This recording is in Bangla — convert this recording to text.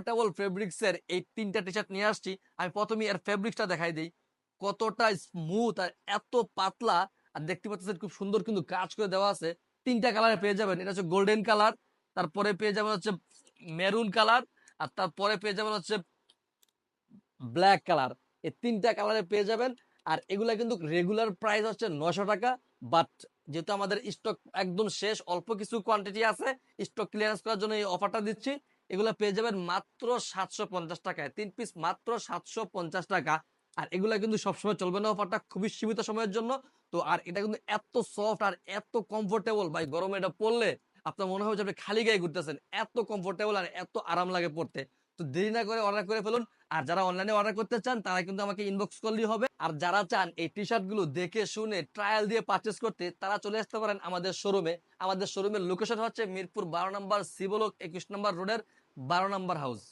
কমফোর্টেবল ফেব্রিক্সের এই ৩টা টি-শার্ট নিয়ে আসছি। আমি প্রথমেই এর ফেব্রিক্সটা দেখাই দেই। কতটা স্মুথ আর এত পাতলা, আর দেখতে পাচ্ছেন খুব সুন্দর কিন্তু কাজ করে দেওয়া আছে। ৩টা কালারে পেয়ে যাবেন। এটা হচ্ছে গোল্ডেন কালার, তারপরে পেয়ে যাবেন হচ্ছে মেরুন কালার, আর তারপরে পেয়ে যাবেন হচ্ছে ব্ল্যাক কালার। এই ৩টা কালারে পেয়ে যাবেন। আর এগুলা কিন্তু রেগুলার প্রাইস হচ্ছে ৯০০ টাকা। বাট যেহেতু আমাদের স্টক একদম শেষ, অল্প কিছু কোয়ান্টিটি আছে, স্টক ক্লিয়ারেন্স করার জন্য এই অফারটা দিচ্ছি। এগুলা পেয়ে যাবেন মাত্র ৭৫০ টাকায়, ৩ পিস মাত্র ৭৫০ টাকা। আর এগুলা কিন্তু সবসময় চলবে না, অফারটা খুবই সীমিত সময়ের জন্য। তো আর এটা কিন্তু এত সফট আর এত কমফোর্টেবল, ভাই গরমে এটা পরলে আপনার মনে হয় যে আপনি খালি গায়ে ঘুরতেছেন, এত কমফোর্টেবল আর এত আরাম লাগে পড়তে। তো দেরি না করে অর্ডার করে ফেলুন। আর যারা অনলাইনে অর্ডার করতে চান তারা কিন্তু আমাকে ইনবক্স করলেই হবে। আর যারা চান এই টি শার্ট গুলো দেখে শুনে ট্রায়াল দিয়ে পারচেস করতে, তারা চলে আসতে পারেন আমাদের শোরুমে। আমাদের শোরুমের লোকেশন হচ্ছে মিরপুর ১২ নম্বর সি ব্লক ২১ নম্বর রোডের ১২ নম্বর হাউস।